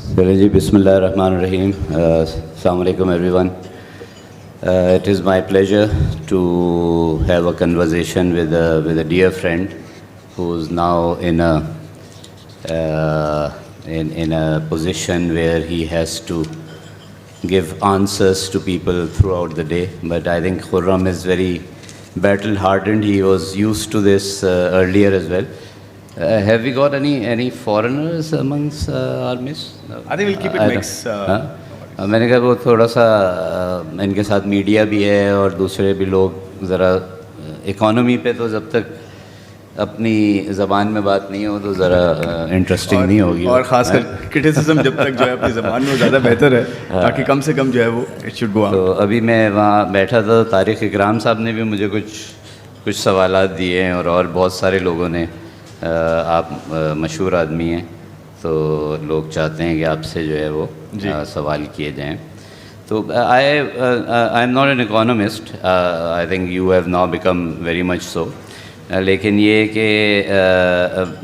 चलिए जी, बिस्मिल्लाहिर्रहमानिर्रहीम। अस्सलाम वालेकुम everyone. It is my pleasure to have a conversation with a dear friend who's now in a position where he has to give answers to people throughout the day. But I think Khurram is very battle hardened. He was used to this earlier as well. Have we got any foreigners amongst our midst? I think we'll keep it mixed. हाँ? मैंने कहा वो थोड़ा सा इनके साथ media भी है और दूसरे भी लोग ज़रा इकोनॉमी पे तो जब तक अपनी ज़बान में बात नहीं हो तो ज़रा इंटरेस्टिंग नहीं होगी। और ख़ासकर क्रिटिसिज्म जब तक जो है अपनी ज़बान में ज़्यादा बेहतर है ताकि कम से कम जो है वो इट शुड गो ऑन। तो अभी मैं वहाँ बैठा था, तारिक इकराम साहब ने भी मुझे कुछ सवालात दिए हैं और बहुत सारे लोगों ने। आप मशहूर आदमी हैं तो लोग चाहते हैं कि आपसे जो है वो सवाल किए जाएं। तो I am not an economist, I think you have now become very much so, लेकिन ये कि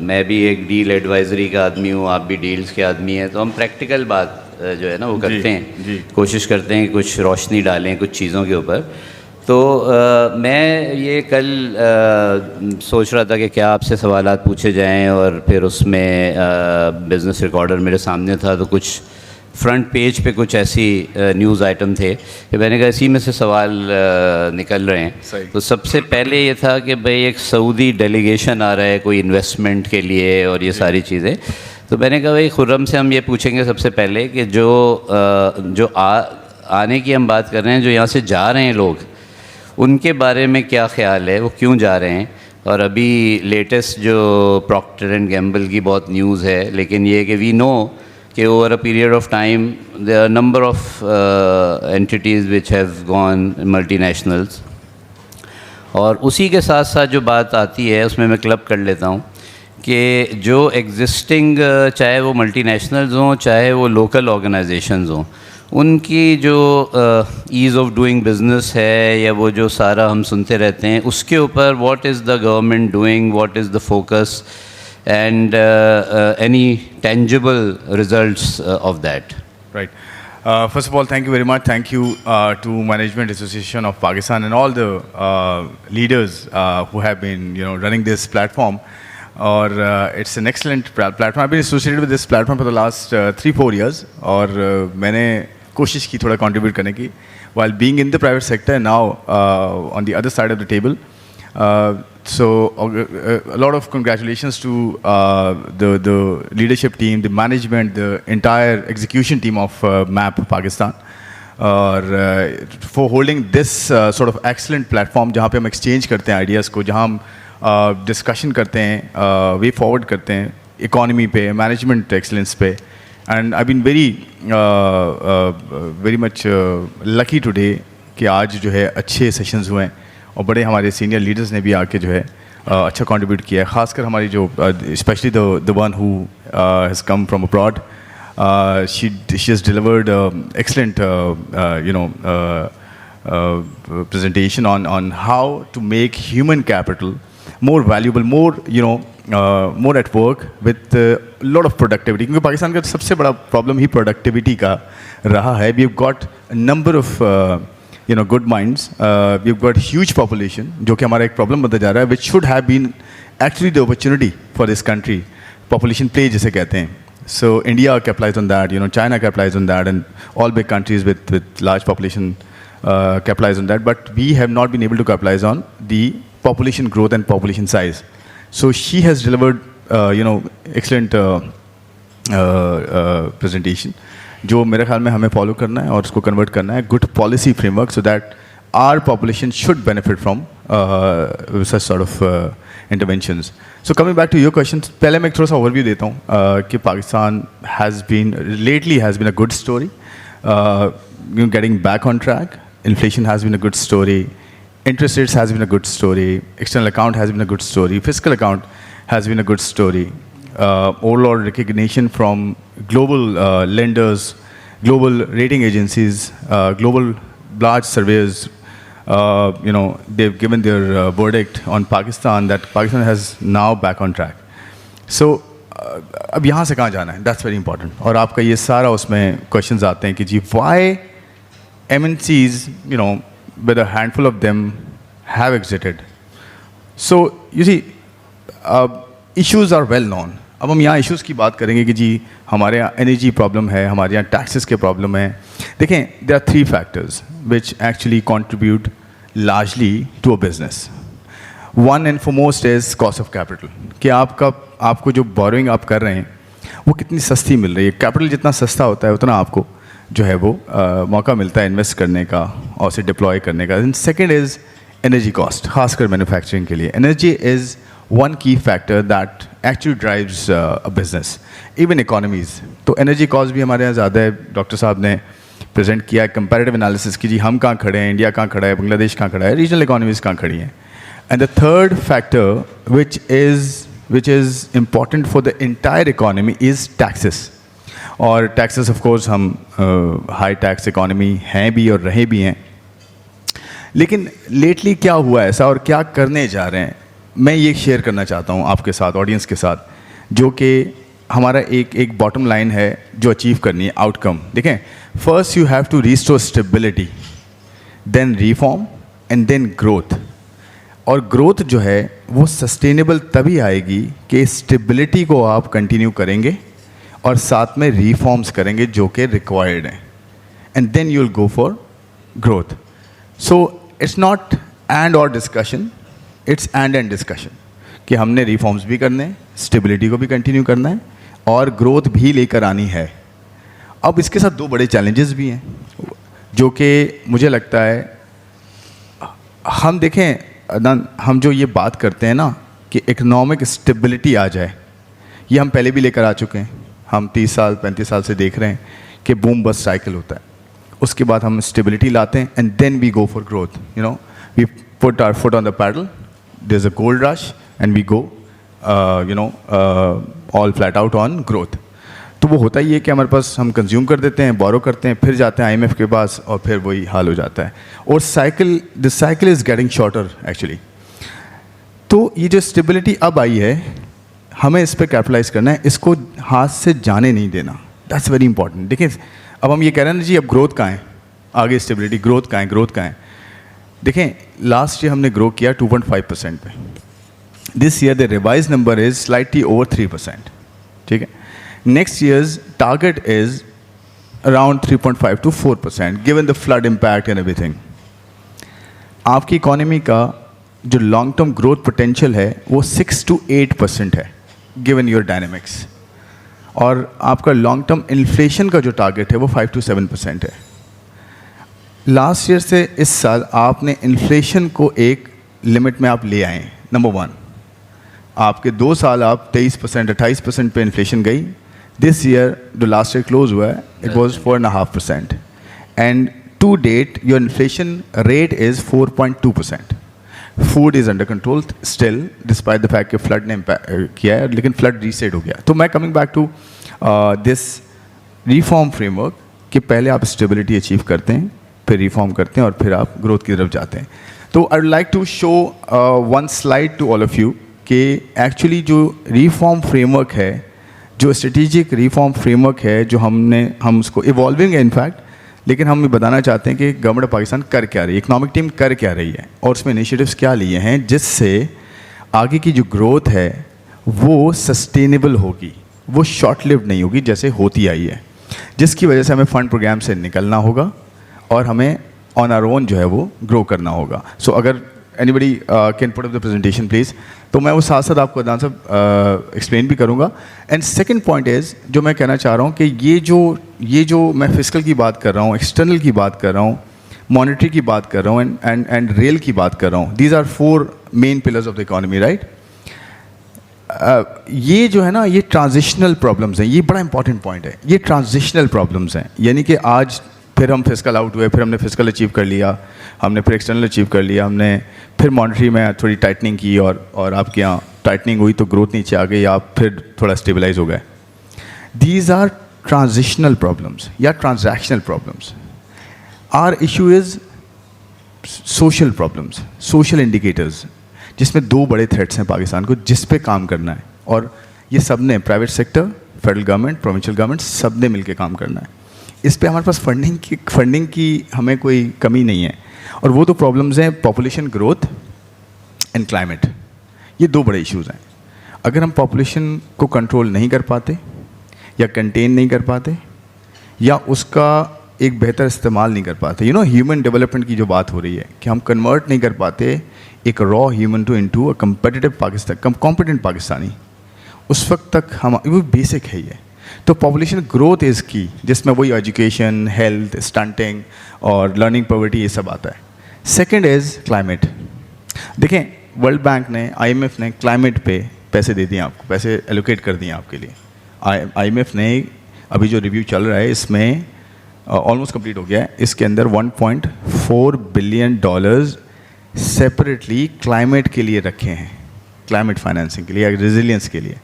मैं भी एक डील एडवाइज़री का आदमी हूँ, आप भी डील्स के आदमी हैं, तो हम प्रैक्टिकल बात जो है ना वो करते हैं, कोशिश करते हैं कुछ रोशनी डालें कुछ चीज़ों के ऊपर। तो मैं ये कल सोच रहा था कि क्या आपसे सवालात पूछे जाएं और फिर उसमें बिज़नेस रिकॉर्डर मेरे सामने था तो कुछ फ्रंट पेज पे कुछ ऐसी न्यूज़ आइटम थे कि मैंने कहा इसी में से सवाल निकल रहे हैं। तो सबसे पहले ये था कि भाई एक सऊदी डेलीगेशन आ रहा है कोई इन्वेस्टमेंट के लिए और ये सारी चीज़ें। तो मैंने कहा भाई खुर्रम से हम ये पूछेंगे सबसे पहले कि जो आने की हम बात कर रहे हैं, जो यहाँ से जा रहे हैं लोग, उनके बारे में क्या ख्याल है, वो क्यों जा रहे हैं। और अभी लेटेस्ट जो प्रॉक्टर एंड गैम्बल की बहुत न्यूज़ है, लेकिन ये कि वी नो कि over a period of time there are number of entities which have gone multinationals. और उसी के साथ साथ जो बात आती है उसमें मैं क्लब कर लेता हूँ कि जो एग्जिस्टिंग चाहे वो मल्टीनेशनल्स हों चाहे वो लोकल ऑर्गेनाइजेशंस हों, उनकी जो ईज़ ऑफ डूइंग बिज़नेस है या वो जो सारा हम सुनते रहते हैं उसके ऊपर what is the government doing, what is the focus and any tangible results of that. Right. First of all, thank you very much. Thank you to Management Association of Pakistan and all the leaders who have been, running this platform. Or it's an excellent platform. I've been associated with this platform for the last 3-4 years. और मैंने कोशिश की थोड़ा contribute करने की while being in the private sector and now on the other side of the table. So a lot of congratulations to the leadership team, the management, the entire execution team of MAP Pakistan for holding this sort of excellent platform जहाँ पे हम exchange करते हैं ideas को, जहाँ हम discussion करते हैं, वे फॉरवर्ड करते हैं इकोनॉमी पे, मैनेजमेंट एक्सीलेंस पे। And I been very much lucky today कि आज जो है अच्छे सेशंस हुए हैं और बड़े हमारे सीनियर लीडर्स ने भी आके जो है अच्छा कंट्रीब्यूट किया है। ख़ासकर हमारी जो specially the one who has come from abroad, she has delivered excellent presentation on how to make human capital more valuable, more at work with a lot of productivity. क्योंकि पाकिस्तान का सबसे बड़ा प्रॉब्लम ही productivity का रहा है। We've got a number of good minds. We've got huge population जो कि हमारा एक प्रॉब्लम बनता जा रहा है, which should have been actually the opportunity for this country. Population play जिसे कहते हैं. So India capitalized on that, China capitalized on that, and all big countries with large population capitalize on that, but we have not been able to capitalize on the population growth and population size. So she has delivered, excellent presentation, जो मेरे ख्याल में हमें follow करना है और उसको convert करना है good policy framework so that our population should benefit from such sort of interventions. So coming back to your questions, पहले मैं एक थोड़ा सा overview देता हूँ कि Pakistan lately has been a good story, getting back on track. Inflation has been a good story. Interest rates has been a good story. External account has been a good story. Fiscal account has been a good story. Overall recognition from global lenders, global rating agencies, global large surveyors. They've given their verdict on Pakistan that Pakistan has now back on track. So अब यहाँ से कहाँ जाना है, that's very important. और आपका ये सारा उसमें क्वेश्चंस आते हैं कि जी Y MNCs, you know, with a handful of them have exited. So you see, issues are well known. अब हम यहाँ इश्यूज़ की बात करेंगे कि जी हमारे यहाँ एनर्जी प्रॉब्लम है, हमारे यहाँ टैक्सेस के प्रॉब्लम है। देखें, there are 3 factors which actually contribute largely to a business. One and foremost is cost of capital, कि आपको जो बोरोइंग आप कर रहे हैं वो कितनी सस्ती मिल रही है। कैपिटल जितना सस्ता होता है उतना आपको जो है वो मौका मिलता है इन्वेस्ट करने का और उसे डिप्लॉय करने का। सेकेंड इज़ एनर्जी कॉस्ट, खासकर मैन्युफैक्चरिंग के लिए। एनर्जी इज़ वन की factor that actually drives a business, even economies. तो एनर्जी कॉस्ट भी हमारे यहाँ ज़्यादा है। डॉक्टर साहब ने प्रेजेंट किया कंपैरेटिव एनालिसिस की जी हम कहाँ खड़े हैं, इंडिया कहाँ खड़ा है, बांग्लादेश कहाँ खड़ा है, रीजनल इकोनॉमीज़ कहाँ खड़ी हैं। And the third factor which is important for the entire economy is taxes. और टैक्सेस ऑफ कोर्स हम हाई टैक्स इकोनॉमी हैं भी और रहे भी हैं। लेकिन लेटली क्या हुआ ऐसा और क्या करने जा रहे हैं, मैं ये शेयर करना चाहता हूँ आपके साथ, ऑडियंस के साथ, जो कि हमारा एक बॉटम लाइन है जो अचीव करनी है, आउटकम। देखें, first you have to restore stability, then reform and then growth. और ग्रोथ जो है वो सस्टेनेबल तभी आएगी कि स्टेबिलिटी को आप कंटिन्यू करेंगे और साथ में रिफॉर्म्स करेंगे जो कि रिक्वायर्ड हैं, and then you will go for growth. So it's not and or discussion, it's and discussion, कि हमने रिफॉर्म्स भी करने हैं, स्टेबिलिटी को भी कंटिन्यू करना है और ग्रोथ भी लेकर आनी है। अब इसके साथ 2 बड़े चैलेंजेस भी हैं जो कि मुझे लगता है, हम देखें हम जो ये बात करते हैं ना कि इकोनॉमिक स्टेबिलिटी आ जाए, ये हम पहले भी लेकर आ चुके हैं। हम 30 साल 35 साल से देख रहे हैं कि बूम बस्ट साइकिल होता है, उसके बाद हम स्टेबिलिटी लाते हैं and then we go for growth. You know, we put our foot on the pedal, there is a gold rush and we go all flat out on growth. तो वो होता ही है कि हमारे पास हम कंज्यूम कर देते हैं, बोरो करते हैं, फिर जाते हैं IMF के पास और फिर वही हाल हो जाता है। और the cycle is getting shorter actually. तो ये जो स्टेबिलिटी अब आई है, हमें इस पर कैपिटलाइज करना है, इसको हाथ से जाने नहीं देना। That's very important. देखिए, अब हम ये कह रहे हैं ना जी अब ग्रोथ कहाँ है, आगे स्टेबिलिटी, ग्रोथ कहाँ है, ग्रोथ कहाँ है। देखें, लास्ट ईयर हमने ग्रो किया 2.5% पे। This year the revise number is slightly over 3%। ठीक है, next year's target is around 3.5 to 4% given the flood impact and everything. आपकी इकोनॉमी का जो लॉन्ग टर्म ग्रोथ पोटेंशियल है वो 6 to 8% है given your dynamics, और आपका लॉन्ग टर्म इन्फ्लेशन का जो टारगेट है वो 5 to 7% है। लास्ट ईयर से इस साल आपने इन्फ्लेशन को एक लिमिट में आप ले आए। नंबर 1, आपके 2 साल आप 23% 28% पे इन्फ्लेशन गई। दिस ईयर जो लास्ट ईयर क्लोज हुआ है it was 4.5%, and to date your inflation rate is 4.2%। Food is under control still despite the fact कि फ्लड ने किया है, लेकिन फ्लड रीसेट हो गया। तो मैं coming back to this reform framework कि पहले आप स्टेबिलिटी अचीव करते हैं, फिर रिफॉर्म करते हैं और फिर आप ग्रोथ की तरफ जाते हैं। तो I would like to show one slide to all of you कि एक्चुअली जो रिफॉर्म फ्रेमवर्क है, जो स्ट्रेटेजिक रिफॉर्म फ्रेमवर्क है, जो हम उसको इवॉल्विंग है इनफैक्ट, लेकिन हम ये बताना चाहते हैं कि गवर्नमेंट ऑफ पाकिस्तान कर क्या रही है, इकोनॉमिक टीम कर क्या रही है और उसमें इनिशिएटिव्स क्या लिए हैं जिससे आगे की जो ग्रोथ है वो सस्टेनेबल होगी, वो शॉर्ट लिव्ड नहीं होगी जैसे होती आई है, जिसकी वजह से हमें फंड प्रोग्राम से निकलना होगा और हमें ऑन आवर ओन जो है वो ग्रो करना होगा। सो अगर anybody can put up the presentation please, तो मैं वो साथ साथ आपको अदनान साहब एक्सप्लेन भी करूँगा। एंड सेकंड पॉइंट इज़ जो मैं कहना चाह रहा हूँ कि ये जो मैं फिस्कल की बात कर रहा हूँ, एक्सटर्नल की बात कर रहा हूँ, मॉनेटरी की बात कर रहा हूँ एंड रेल की बात कर रहा हूँ, these are 4 main pillars of the economy, right. ये जो है ना, ये ट्रांजिशनल प्रॉब्लम्स हैं, ये बड़ा इंपॉर्टेंट पॉइंट है। ये ट्रांजिशनल प्रॉब्लम्स हैं, यानी कि आज फिर हम फिस्कल आउट हुए, फिर हमने फिस्कल अचीव कर लिया, हमने फिर एक्सटर्नल अचीव कर लिया, हमने फिर मॉनेटरी में थोड़ी टाइटनिंग की और आपके यहाँ टाइटनिंग हुई तो ग्रोथ नीचे आ गई, आप फिर थोड़ा स्टेबलाइज हो गए। दीज आर ट्रांजिशनल प्रॉब्लम्स या transactional problems. Our issue is social problems, social indicators, जिसमें 2 बड़े थ्रेट्स हैं पाकिस्तान को जिस पे काम करना है, और ये सब ने, private sector, federal government, provincial government, सब ने मिलकर काम करना है। इस पे हमारे पास फंडिंग की हमें कोई कमी नहीं है। और वो तो प्रॉब्लम्स हैं पॉपुलेशन ग्रोथ एंड क्लाइमेट, ये दो बड़े इश्यूज़ हैं। अगर हम पॉपुलेशन को कंट्रोल नहीं कर पाते या कंटेन नहीं कर पाते या उसका एक बेहतर इस्तेमाल नहीं कर पाते, ह्यूमन डेवलपमेंट की जो बात हो रही है कि हम कन्वर्ट नहीं कर पाते एक raw human to into a competitive Pakistan, competent Pakistani, उस वक्त तक हम, वो बेसिक है ये। तो पॉपुलेशन ग्रोथ इज़ की, जिसमें वही एजुकेशन, हेल्थ, स्टंटिंग और लर्निंग पॉवर्टी, ये सब आता है। Second is climate. देखें, वर्ल्ड बैंक ने, IMF ने क्लाइमेट पे पैसे दे दिए आपको, पैसे एलोकेट कर दिए आपके लिए। IMF ने अभी जो रिव्यू चल रहा है इसमें ऑलमोस्ट कंप्लीट हो गया है, इसके अंदर $1.4 बिलियन सेपरेटली क्लाइमेट के लिए रखे हैं, क्लाइमेट फाइनेंसिंग के लिए, रेजिलियंस के लिए।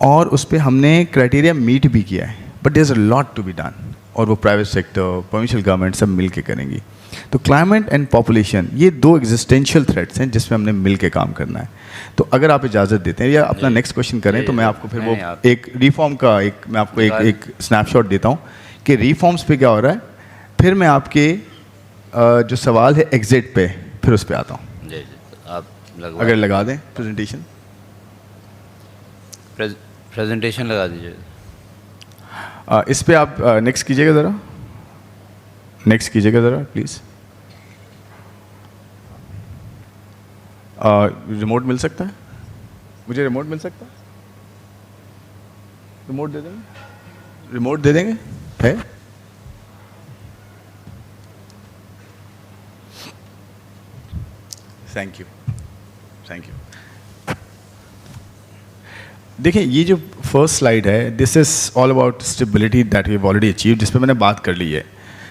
और उस पर हमने क्राइटेरिया मीट भी किया है, but there is a lot to be done, और वो प्राइवेट सेक्टर, प्रोविंशियल गवर्नमेंट सब मिल के करेंगी। तो क्लाइमेट एंड पॉपुलेशन, ये दो एग्जिस्टेंशियल थ्रेट्स हैं जिसमें हमने मिल के काम करना है। तो अगर आप इजाज़त देते हैं या अपना नेक्स्ट क्वेश्चन करें, तो मैं आपको फिर वो एक रिफॉर्म का मैं आपको एक स्नैपशॉट देता हूँ कि रिफॉर्म्स पे क्या हो रहा है, फिर मैं आपके जो सवाल है एग्जिट पे, फिर उस पर आता हूँ। जी, आप अगर लगा दें प्रेजेंटेशन, प्रेजेंटेशन लगा दीजिए। इस पे आप नेक्स्ट कीजिएगा ज़रा, नेक्स्ट कीजिएगा ज़रा प्लीज़। रिमोट मिल सकता है मुझे? रिमोट मिल सकता है? रिमोट दे देंगे? रिमोट दे देंगे? है? Thank you, thank you. देखिए, ये जो फर्स्ट स्लाइड है, this is all about stability that we have already achieve, जिस पे मैंने बात कर ली है,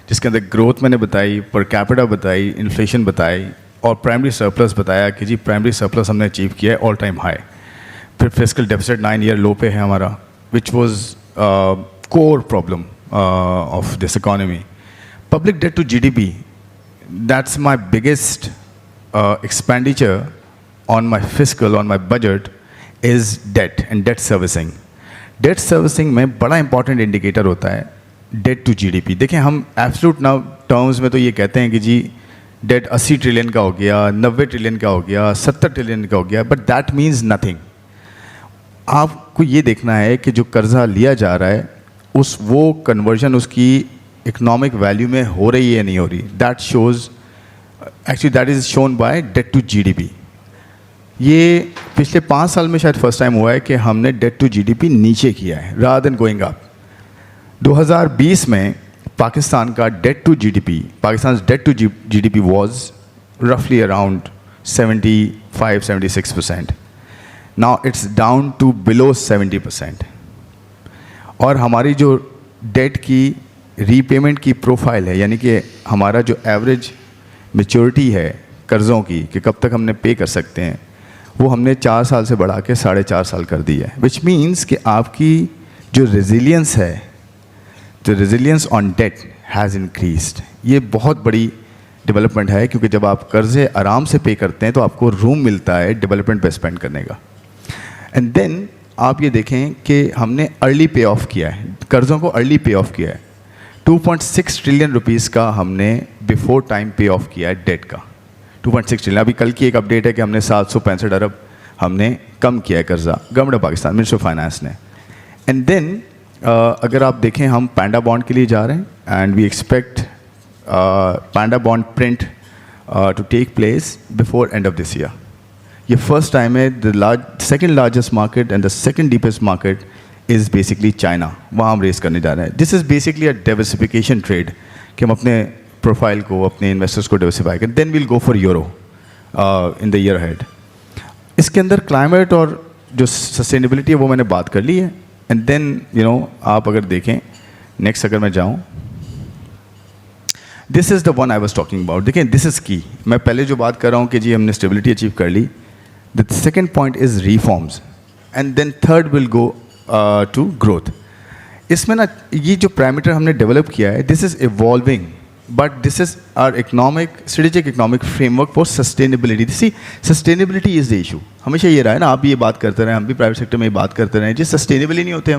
जिसके अंदर ग्रोथ मैंने बताई, पर कैपिटा बताई, इन्फ्लेशन बताई, और प्राइमरी सरप्लस बताया कि जी प्राइमरी सरप्लस हमने अचीव किया है ऑल टाइम हाई। फिर फिस्कल डेफिसिट 9 ईयर लो पे है हमारा, which was core problem of this economy. Public debt to GDP, that's my biggest expenditure on my fiscal, on my budget is debt and debt servicing. Debt servicing में बड़ा important indicator होता है debt to GDP। देखें, हम absolute now terms में तो ये कहते हैं कि जी debt 80 ट्रिलियन का हो गया, 90 ट्रिलियन का हो गया, 70 ट्रिलियन का हो गया, but that means nothing। आपको ये देखना है कि जो कर्जा लिया जा रहा है वो कन्वर्जन उसकी इकोनॉमिक वैल्यू में हो रही है या नहीं हो रही। That shows, actually that is shown by debt to GDP। ये पिछले 5 साल में शायद फर्स्ट टाइम हुआ है कि हमने डेट टू GDP नीचे किया है रादर देन गोइंग अप। 2020 में पाकिस्तान का debt to GDP, Pakistan debt to GDP was रफली around 75-76%। Now it's down to below 70%। और हमारी जो डेट की रीपेमेंट की प्रोफाइल है, यानी कि हमारा जो एवरेज मैच्योरिटी है कर्ज़ों की कि कब तक हमने पे कर सकते हैं, वो हमने 4 साल से बढ़ा के 4.5 साल कर दी है। विच मीन्स कि आपकी जो रेजिलियंस है, जो resilience on debt has increased. ये बहुत बड़ी डेवलपमेंट है, क्योंकि जब आप कर्ज़े आराम से पे करते हैं तो आपको रूम मिलता है डेवलपमेंट पे स्पेंड करने का। एंड देन आप ये देखें कि हमने अर्ली पे ऑफ किया है, कर्ज़ों को अर्ली पे ऑफ किया है। 2.6 ट्रिलियन रुपीज़ का हमने बिफोर टाइम पे ऑफ किया है डेट का। 2.6 ट्रिलियन, अभी कल की एक अपडेट है कि हमने 765 अरब हमने कम किया है कर्जा, government of Pakistan, minister of finance ने। एंड देन अगर आप देखें, हम पैंडा बॉन्ड के लिए जा रहे हैं and we expect panda bond print to take place before end of this year. ये फर्स्ट टाइम है। The second largest market and the second deepest market is basically China, वहाँ हम रेस करने जा रहे हैं। This is basically a diversification trade कि हम अपने प्रोफाइल को, अपने इन्वेस्टर्स को डाइवर्सिफाई करें। Then will go for euro in the year head. इसके अंदर क्लाइमेट और जो सस्टेनेबिलिटी है वो मैंने बात कर ली है। एंड देन आप अगर देखें नेक्स्ट, अगर मैं जाऊँ, this is the one I was talking about. देखें, दिस इज़ की, मैं पहले जो बात कर रहा हूँ कि जी हमने स्टेबिलिटी अचीव कर ली। The second point is reforms and then third will go to growth. इसमें ना ये जो पैरामीटर हमने डेवलप किया है, this is evolving but this is our strategic economic framework for sustainability. See, sustainability is the issue. हमेशा ये रहा है ना, आप भी ये बात करते रहे, हम भी प्राइवेट सेक्टर में ये बात करते रहे, जी सस्टेनेबल ही नहीं होते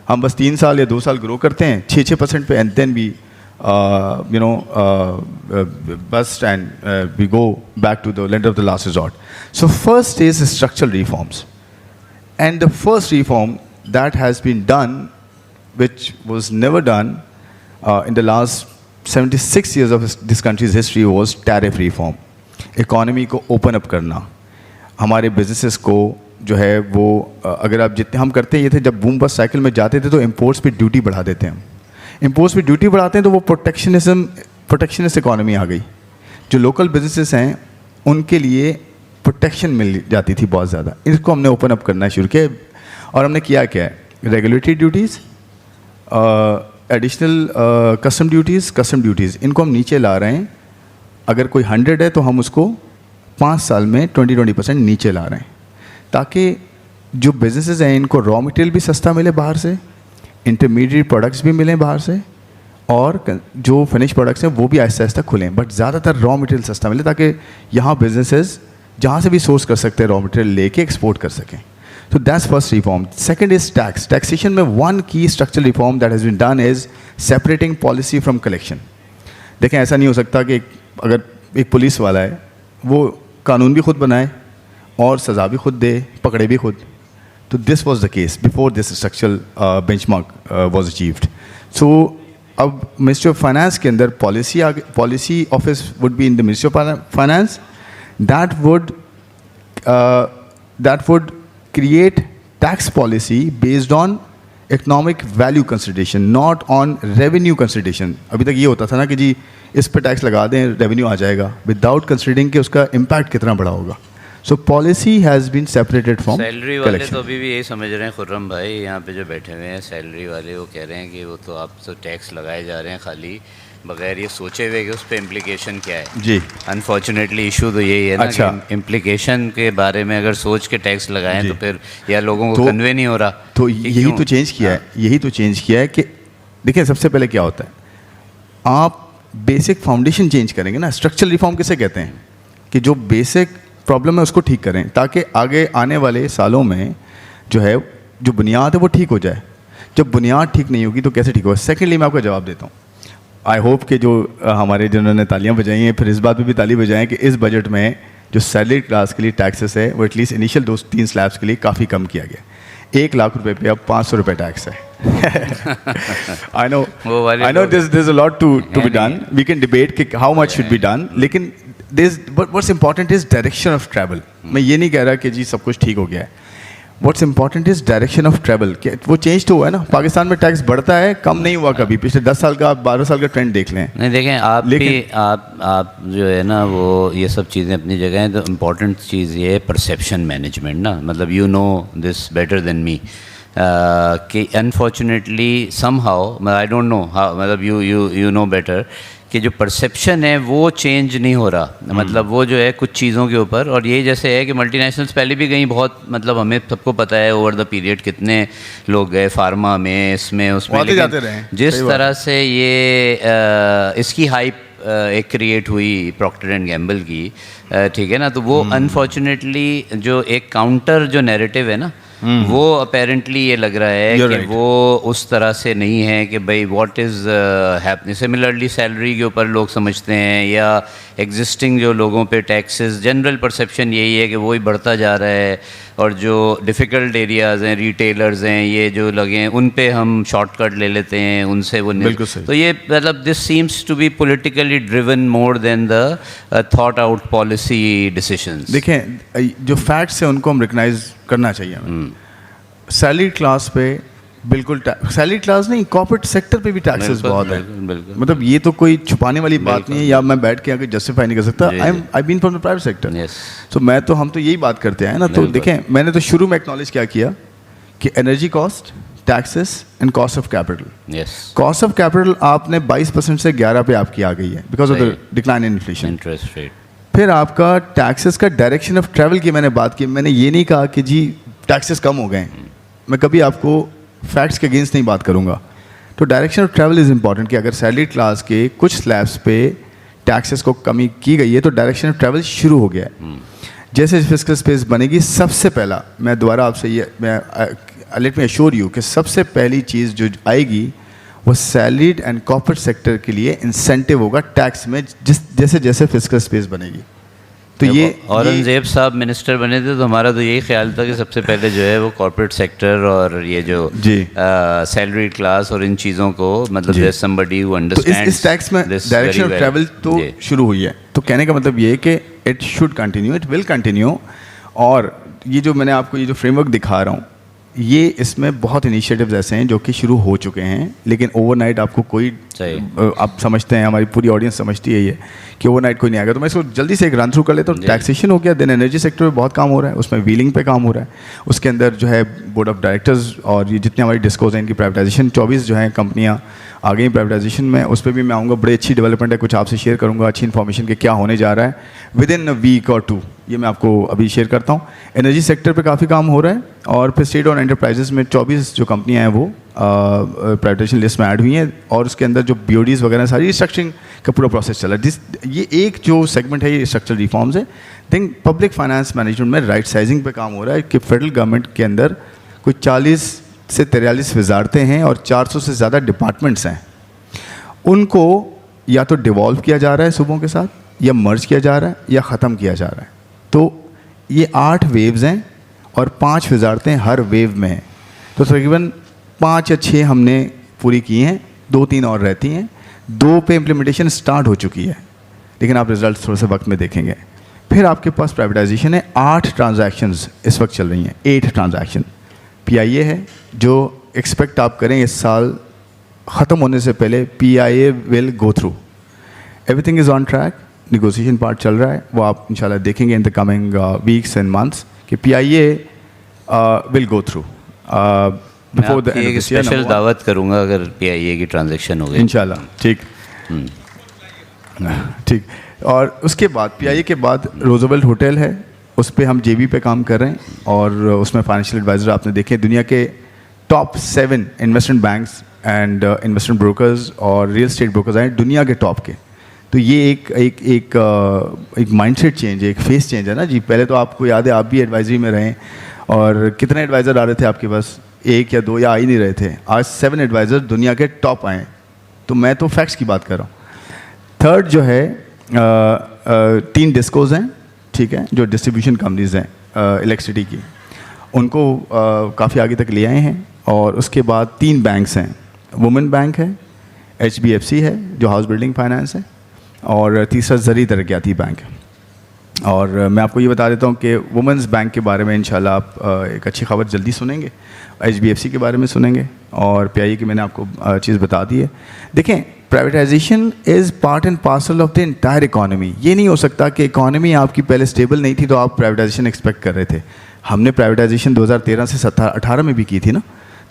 हम बस 3 साल या 2 साल ग्रो करते हैं 6% पे, and then we bust and we go back to the lender of the last resort. So first is structural reforms, and the first reform that has been done, which was never done in the last 76 years of this country's history, was tariff reform. Economy को open up करना, हमारे businesses को जो है वो अगर आप जितने हम करते हैं ये थे, जब बूम बस्ट साइकिल में जाते थे तो इम्पोर्ट्स पे ड्यूटी बढ़ा देते हैं हम, इम्पोर्ट्स पे ड्यूटी बढ़ाते हैं तो वो प्रोटेक्शनिस्ट इकोनॉमी आ गई। जो लोकल बिजनेसेस हैं उनके लिए प्रोटेक्शन मिल जाती थी बहुत ज़्यादा, इसको हमने ओपन अप करना शुरू किया। और हमने किया क्या है, regulatory duties, additional custom duties, इनको हम नीचे ला रहे हैं। अगर कोई 100 है तो हम उसको 5 साल में 20% नीचे ला रहे हैं, ताकि जो बिजनेसेस हैं इनको रॉ मटेरियल भी सस्ता मिले बाहर से, इंटरमीडिएट प्रोडक्ट्स भी मिलें बाहर से, और जो फिनिश प्रोडक्ट्स हैं वो भी आहिस्ता आहिस्ता खुलें, बट ज़्यादातर रॉ मटेरियल सस्ता मिले, ताकि यहाँ बिजनेसेस जहाँ से भी सोर्स कर सकते हैं रॉ मटेरियल लेके एक्सपोर्ट कर सकें। So that's first reform. Second is tax. Taxation में one key structural reform that has been done is separating policy from collection. देखें, ऐसा नहीं हो सकता कि अगर एक पुलिस वाला है वो कानून भी खुद बनाए और सज़ा भी खुद दे, पकड़े भी खुद। तो this was the case before this structural benchmark was achieved. So अब मिनिस्ट्री ऑफ फाइनेंस के अंदर policy office would be in the Ministry of Finance that would create tax policy based on economic value consideration, not on revenue consideration. अभी तक ये होता था ना कि जी इस पे टैक्स लगा दें रेवेन्यू आ जाएगा, विदाउट कंसिडरिंग कि उसका इम्पैक्ट कितना बड़ा होगा। So policy has been separated from salary वाले तो अभी भी यही समझ रहे हैं, खुर्रम भाई यहाँ पे जो बैठे हुए हैं सैलरी वाले, वो कह रहे हैं कि वो तो आप तो टैक्स लगाए जा रहे हैं खाली बगैर ये सोचे हुए कि उस पर इम्प्लीकेशन क्या है। जी अनफॉर्चुनेटली इशू तो यही है ना, अच्छा, कि इम्प्लीकेशन के बारे में अगर सोच के टैक्स लगाएं तो फिर या लोगों को कन्वे नहीं हो रहा। तो यही तो चेंज किया है, यही तो चेंज किया है कि देखिए सबसे पहले क्या होता है, आप बेसिक फाउंडेशन चेंज करेंगे ना। स्ट्रक्चरल रिफॉर्म किसे कहते हैं, कि जो बेसिक प्रॉब्लम है उसको ठीक करें, ताकि आगे आने वाले सालों में जो है जो बुनियाद है वो ठीक हो जाए। जब बुनियाद ठीक नहीं होगी तो कैसे ठीक होगा। सेकेंडली मैं आपको जवाब देता हूँ, आई होप कि जो हमारे जिन्होंने तालियां बजाई हैं फिर इस बात पे भी ताली बजाएं कि इस बजट में जो सैलरी क्लास के लिए टैक्सेस है वो एटलीस्ट इनिशियल 2-3 स्लैब्स के लिए काफ़ी कम किया गया। 1 लाख रुपए पे अब 500 रुपये टैक्स है। I know this a lot to be done, we can debate कि how much should be done, लेकिन what's important is direction of travel. मैं ये नहीं कह रहा कि जी सब कुछ ठीक हो गया है, what's important is direction of travel. वो चेंज तो हुआ है ना, पाकिस्तान में टैक्स बढ़ता है, कम नहीं हुआ कभी। पिछले 10 साल का 12 साल का ट्रेंड देख लें। नहीं देखें आप भी, आप जो है ना वो ये सब चीज़ें अपनी जगह हैं, तो इम्पॉर्टेंट चीज़ ये है परसेप्शन मैनेजमेंट ना, मतलब you know this better than me कि unfortunately somehow I don't know how, मतलब यू नो बेटर कि जो परसेप्शन है वो चेंज नहीं हो रहा। मतलब वो जो है कुछ चीज़ों के ऊपर, और ये जैसे है कि मल्टीनेशनल्स पहले भी गई बहुत, मतलब हमें सबको पता है ओवर द पीरियड कितने लोग गए फार्मा में, इसमें उसमें, लेकिन जिस तरह से ये इसकी हाइप एक क्रिएट हुई प्रॉक्टर एंड गैम्बल की, ठीक है ना, तो वो अनफॉर्चुनेटली जो एक काउंटर जो नैरेटिव है ना, वो अपेरेंटली ये लग रहा है कि वो उस तरह से नहीं है कि भाई what is happening. Similarly salary के ऊपर लोग समझते हैं या एग्जिस्टिंग जो लोगों पे टैक्सेस, जनरल परसेप्शन यही है कि वही बढ़ता जा रहा है, और जो डिफ़िकल्ट एरियाज़ हैं, रिटेलर्स हैं, ये जो लगे हैं उन पे हम शॉर्टकट ले लेते हैं, उनसे वो नहीं। तो ये मतलब this seems to be politically driven more than the thought out policy decisions. देखें जो फैक्ट्स हैं उनको हम रिकग्नाइज करना चाहिए हमें। सैलरी क्लास पे बिल्कुल, सैलरी क्लास नहीं, कॉर्पोरेट सेक्टर पे भी टैक्सेस बहुत है। मतलब ये तो कोई छुपाने वाली बात नहीं है, या मैं बैठ के आगे जस्टिफाई नहीं कर सकता। I been from the private sector, तो मैं तो, हम तो यही बात करते हैं ना। तो देखें मैंने तो शुरू में एक्नॉलेज क्या किया कि energy cost, taxes and cost of capital. Cost of capital आपने 22% से 11 पे आपकी आ गई है because of the decline in inflation, interest rate. फिर आपका टैक्सेस का डायरेक्शन ऑफ ट्रैवल की मैंने बात की। मैंने ये नहीं कहा कि जी टैक्सेस कम हो गए, मैं कभी आपको फैक्ट्स के अगेंस्ट नहीं बात करूंगा। तो direction of travel is important कि अगर सैलरी क्लास के कुछ स्लैब्स पे टैक्सेस को कमी की गई है तो डायरेक्शन ऑफ ट्रैवल शुरू हो गया है। जैसे फिस्कल स्पेस बनेगी, सबसे पहला मैं दोबारा आपसे ये लेट मी अश्योर यू कि सबसे पहली चीज़ जो आएगी वो सैलरीड एंड कॉर्पोरेट सेक्टर के लिए इंसेंटिव होगा टैक्स में, जैसे जैसे फिस्कल स्पेस बनेगी। तो ये औरंगजेब साहब मिनिस्टर बने थे तो हमारा तो यही ख्याल था कि सबसे पहले जो है वो कॉर्पोरेट सेक्टर और ये जो सैलरी क्लास और इन चीज़ों को मतलब देयर समबडी हु अंडरस्टैंड्स। इस टैक्स में डायरेक्शन ऑफ ट्रैवल तो शुरू हुई है। तो कहने का मतलब ये है कि it should continue, it will continue. और ये जो मैंने आपको ये जो फ्रेमवर्क दिखा रहा हूँ, ये इसमें बहुत इनिशिएटिव्स ऐसे हैं जो कि शुरू हो चुके हैं, लेकिन ओवरनाइट आपको कोई, आप समझते हैं, हमारी पूरी ऑडियंस समझती है ये कि ओवरनाइट कोई नहीं आएगा। तो मैं इसको जल्दी से एक रन थ्रू कर लेता हूँ। टैक्सेशन हो गया, देन एनर्जी सेक्टर में बहुत काम हो रहा है, उसमें व्हीलिंग पे काम हो रहा है। उसके अंदर जो है बोर्ड ऑफ डायरेक्टर्स और ये जितने हमारी डिस्कोज हैं इनकी प्राइवेटाइजेशन, 24 जो हैं कंपनियाँ आ गई प्राइवेटाइजेशन में, उस पर भी मैं आऊँगा। बड़ी अच्छी डेवलपमेंट है, कुछ आपसे शेयर करूँगा अच्छी इन्फॉर्मेशन के क्या होने जा रहा है विद इन अ वीक और 2, ये मैं आपको अभी शेयर करता हूँ। एनर्जी सेक्टर पे काफ़ी काम हो रहा है और फिर स्टेट और एंटरप्राइजेस में 24 जो कंपनियाँ हैं वो प्राइवेटाइजेशन लिस्ट में ऐड हुई हैं और उसके अंदर जो BODs वगैरह सारी रिस्ट्रक्चरिंग का पूरा प्रोसेस चला है। ये एक जो सेगमेंट है ये स्ट्रक्चरल रिफॉर्म्स है। थिंक पब्लिक फाइनेंस मैनेजमेंट में राइट साइजिंग पे काम हो रहा है कि फेडरल गवर्नमेंट के अंदर कुछ 40 से 43 वजारतें हैं और 400 से ज़्यादा डिपार्टमेंट्स हैं। उनको या तो डिवॉल्व किया जा रहा है सूबों के साथ, या मर्ज किया जा रहा है, या ख़त्म किया जा रहा है। तो ये 8 वेव्स हैं और 5 वजारतें हर वेव में हैं। तो तकरीबन 5 या 6 हमने पूरी की हैं, 2-3 और रहती हैं। 2 पे इम्प्लीमेंटेशन स्टार्ट हो चुकी है, लेकिन आप रिजल्ट थोड़े से वक्त में देखेंगे। फिर आपके पास प्राइवेटाइजेशन है, 8 ट्रांजैक्शंस इस वक्त चल रही हैं, 8 ट्रांजैक्शन। PIA है जो एक्सपेक्ट आप करें इस साल ख़त्म होने से पहले PIA will go through. Everything is on track, negotiation part चल रहा है, वो आप इंशाल्लाह देखेंगे in the coming weeks and months कि PIA will go through before the end of this year. Special दावत करूंगा अगर PIA की ट्रांजैक्शन हो गई इंशाल्लाह। ठीक ठीक। और उसके बाद PIA के बाद रोजवेल्ट होटल है, उस पर हम JV पे काम कर रहे हैं और उसमें फाइनेंशियल एडवाइज़र आपने देखे दुनिया के top 7 investment banks and investment brokers और रियल स्टेट ब्रोकर्स हैं दुनिया के टॉप के। तो ये एक माइंडसेट चेंज है, एक फेस चेंज है ना जी। पहले तो आपको याद है आप भी एडवाइजरी में रहें और कितने एडवाइज़र आ रहे थे आपके पास, 1 या 2 या आ ही नहीं रहे थे। आज 7 एडवाइज़र दुनिया के टॉप आए। तो मैं तो फैक्ट्स की बात कर रहा हूँ। थर्ड जो है 3 डिस्कोज हैं, ठीक है, जो डिस्ट्रीब्यूशन कंपनीज हैं इलेक्ट्रिसिटी की, उनको काफ़ी आगे तक ले आए हैं। और उसके बाद 3 बैंक्स हैं, वुमेन बैंक है, HBFC है जो हाउस बिल्डिंग फाइनेंस है, और तीसरा ज़री तरक्याती बैंक है। और मैं आपको ये बता देता हूँ कि वुमेंस बैंक के बारे में इंशाल्लाह आप एक अच्छी खबर जल्दी सुनेंगे, HBFC के बारे में सुनेंगे, और PIA की मैंने आपको चीज़ बता दी है। देखें, privatisation is part and parcel of the entire economy. ये नहीं हो सकता कि इकॉनमी आपकी पहले स्टेबल नहीं थी तो आप प्राइवेटाइजेशन एक्सपेक्ट कर रहे थे। हमने प्राइवेटाइजेशन 2013 से 18 में भी की थी ना,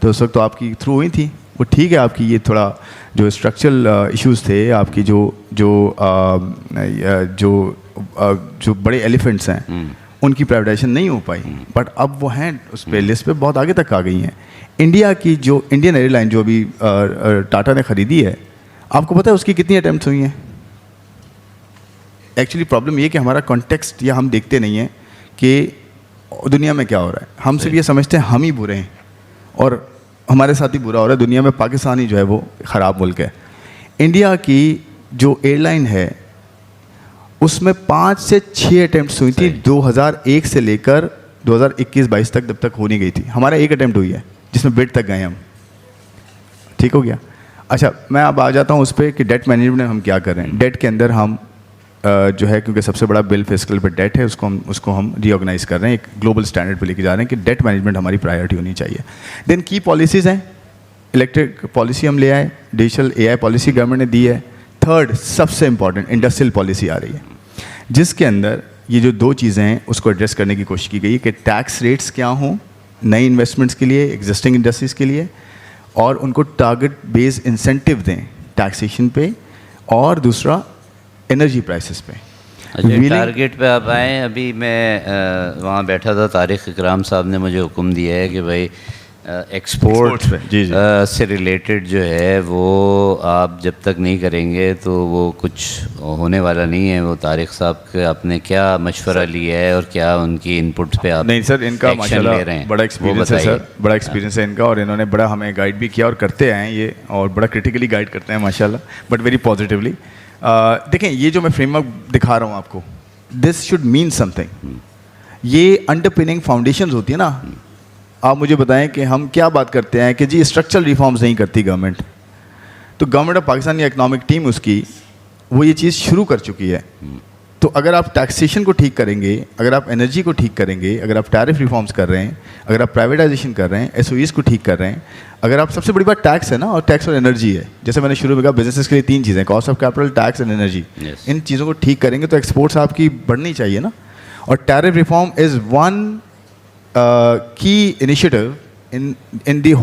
तो उस वक्त तो आपकी थ्रू हुई थी, वो ठीक है। आपकी ये थोड़ा जो स्ट्रक्चरल इश्यूज थे, आपकी जो बड़े एलिफेंट्स हैं उनकी प्राइवेटाइजेशन नहीं हो पाई, बट अब वो हैं उस पे लिस्ट पे बहुत आगे तक आ गई हैं। इंडिया की जो इंडियन एयरलाइन जो अभी टाटा ने ख़रीदी है, आपको पता है उसकी कितनी अटैम्प्ट्स हुई हैं? एक्चुअली प्रॉब्लम ये कि हमारा कॉन्टेक्स्ट या हम देखते नहीं हैं कि दुनिया में क्या हो रहा है। हम सिर्फ ये समझते हैं हम ही बुरे हैं और हमारे साथ ही बुरा हो रहा है। दुनिया में पाकिस्तान ही जो है वो ख़राब मुल्क है। इंडिया की जो एयरलाइन है उसमें 5 से 6 अटैम्प्ट्स हुई थी 2001 से लेकर 2021-22 तक, जब तक हो नहीं गई थी। हमारा 1 अटैम्प्ट हुई है जिसमें बिड तक गए हम। ठीक हो गया। अच्छा, मैं अब आ जाता हूँ उस पर कि डेट मैनेजमेंट में हम क्या कर रहे हैं। डेट के अंदर हम जो है, क्योंकि सबसे बड़ा बिल फिस्कल पे डेट है, उसको हम रीऑर्गेनाइज कर रहे हैं, एक ग्लोबल स्टैंडर्ड पे लेके जा रहे हैं कि डेट मैनेजमेंट हमारी प्रायोरिटी होनी चाहिए। देन की पॉलिसीज़ हैं, इलेक्ट्रिक पॉलिसी हम ले आए, डिजिटल AI पॉलिसी गवर्नमेंट ने दी है। थर्ड सबसे इंपॉर्टेंट इंडस्ट्रियल पॉलिसी आ रही है, जिसके अंदर ये जो 2 चीज़ें हैं उसको एड्रेस करने की कोशिश की गई कि टैक्स रेट्स क्या हों नई इन्वेस्टमेंट्स के लिए, एग्जिस्टिंग इंडस्ट्रीज़ के लिए, और उनको टारगेट बेस्ड इंसेंटिव दें टैक्सेशन पे, और दूसरा एनर्जी प्राइसेस पे। अच्छा, टारगेट पे आप आए। अभी मैं वहाँ बैठा था, तारिक इकराम साहब ने मुझे हुक्म दिया है कि भाई एक्सपोर्ट Exports पे, जी, जी। से रिलेटेड जो है वो आप जब तक नहीं करेंगे तो वो कुछ होने वाला नहीं है। वो तारिक साहब के आपने क्या मशवरा लिया है और क्या उनकी इनपुट्स पे आप नहीं सर, इनका एक्शन ले माशाल्लाह रहे हैं, बड़ा वो एक्सपीरियंस है बताइए। सर, बड़ा एक्सपीरियंस है इनका, और इन्होंने बड़ा हमें गाइड भी किया और करते आए हैं ये, और बड़ा क्रिटिकली गाइड करते हैं माशाल्लाह, बट वेरी पॉजिटिवली। देखें, ये जो मैं फ्रेमवर्क दिखा रहा हूँ आपको, दिस शुड मीन समथिंग। ये अंडरपिनिंग फाउंडेशंस होती है ना। आप मुझे बताएं कि हम क्या बात करते हैं कि जी स्ट्रक्चरल रिफॉर्म्स नहीं करती गवर्नमेंट, तो गवर्नमेंट ऑफ पाकिस्तान या इकोनॉमिक टीम उसकी वो ये चीज़ शुरू कर चुकी है। तो अगर आप टैक्सेशन को ठीक करेंगे, अगर आप एनर्जी को ठीक करेंगे, अगर आप टैरिफ रिफॉर्म्स कर रहे हैं, अगर आप प्राइवेटाइजेशन कर रहे हैं, एसओईज़ को ठीक कर रहे हैं, अगर आप, सबसे बड़ी बात टैक्स है ना, और टैक्स और एनर्जी है। जैसे मैंने शुरू में कहा, बिजनेसेस के लिए 3 चीज़ें, cost of capital, tax and energy. Yes. इन चीज़ों को ठीक करेंगे तो एक्सपोर्ट्स आपकी बढ़नी चाहिए ना। और टैरिफ रिफॉर्म इज़ वन की initiative in the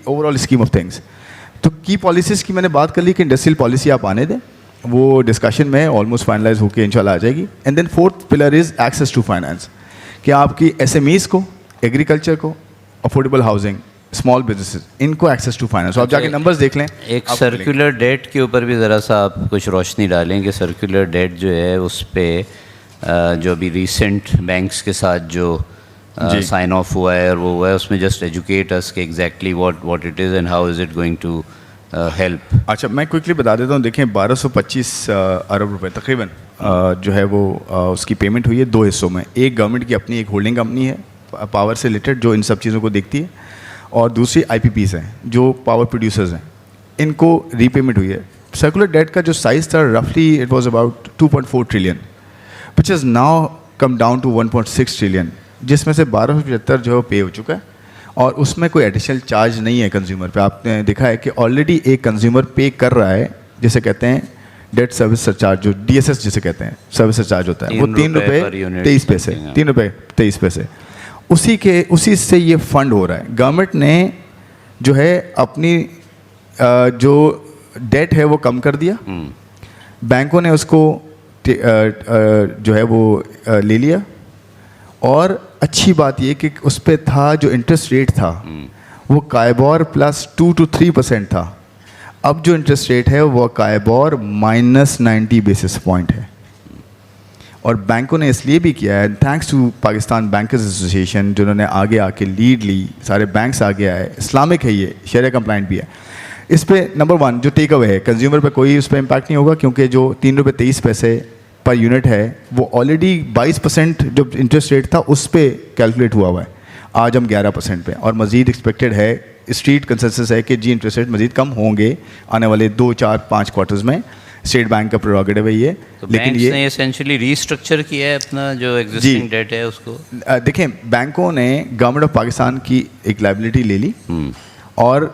overall scheme of things. तो की पॉलिसीज़ की मैंने बात कर ली कि इंडस्ट्रियल पॉलिसी आप आने दें, वो डिस्कशन में ऑलमोस्ट फाइनलाइज होकर इंशाल्लाह आ जाएगी। And then fourth pillar is access to finance, कि आपकी एसएमईज़ को, एग्रीकल्चर को, अफोर्डेबल हाउसिंग, स्मॉल बिजनेसेस, इनको एक्सेस टू फाइनेंस। आप जाके नंबर्स देख लें। एक सर्कुलर डेट के ऊपर भी ज़रा सा आप कुछ रोशनी डालें कि सर्कुलर डेट जो है उस पर जो अभी रिसेंट बैंक्स के साथ जो साइन ऑफ हुआ है और वो हुआ है, उसमें जस्ट एजुकेट अस कि exactly what it is and how is it going to help. अच्छा, मैं क्विकली बता देता हूँ। देखें, 1225 अरब रुपए तकरीबन जो है वो उसकी पेमेंट हुई है 2 हिस्सों में। एक गवर्नमेंट की अपनी एक होल्डिंग कंपनी है पावर से रिलेटेड जो इन सब चीज़ों को देखती है, और दूसरी आईपीपीज़ हैं जो पावर प्रोड्यूसर्स हैं, इनको रीपेमेंट हुई है। सर्कुलर डेट का जो साइज़ था रफली it was about 2.4 trillion, which is now come down to 1.6 trillion, जिसमें से 1275 जो है पे हो चुका है, और उसमें कोई एडिशनल चार्ज नहीं है कंज्यूमर पे। आपने देखा है कि ऑलरेडी एक कंज्यूमर पे कर रहा है, जिसे कहते हैं डेट सर्विस सरचार्ज, जो डीएसएस जिसे कहते हैं, सर्विस सरचार्ज होता है, वो 3 रुपये 23 पैसे, 3 रुपये 23 पैसे, उसी से ये फंड हो रहा है। गवर्नमेंट ने जो है अपनी जो डेट है वो कम कर दिया, बैंकों ने उसको जो है वो ले लिया, और अच्छी बात ये कि उस पर था जो इंटरेस्ट रेट था वो कायबोर प्लस 2 to 3% था। अब जो इंटरेस्ट रेट है वो कायबोर -90 बेसिस पॉइंट है। और बैंकों ने इसलिए भी किया है, thanks to Pakistan bankers association, जिन्होंने आगे आके लीड ली, सारे बैंक्स आगे आए, इस्लामिक है ये, शरिया कंप्लाइंट भी है। इस पे नंबर 1 जो टेक अवे है, कंज्यूमर पे कोई उस पर इम्पैक्ट नहीं होगा, क्योंकि जो 3 रुपये 23 पैसे पर यूनिट है वो ऑलरेडी 22% जो इंटरेस्ट रेट था उस पर कैलकुलेट हुआ है। आज हम 11% पे, और मज़ीद एक्सपेक्टेड है, स्ट्रीट कंसेंसस है कि जी इंटरेस्ट रेट मज़ीद कम होंगे आने वाले 2, 4, 5 क्वार्टर्स में। स्टेट बैंक का प्रोरोगेटिव है ये, तो लेकिन ये ने एसेंशियली रीस्ट्रक्चर किया है अपना जो एग्जिस्टिंग डेट है उसको। देखें, बैंकों ने गवर्नमेंट ऑफ पाकिस्तान की एक लाइबिलिटी ले ली, और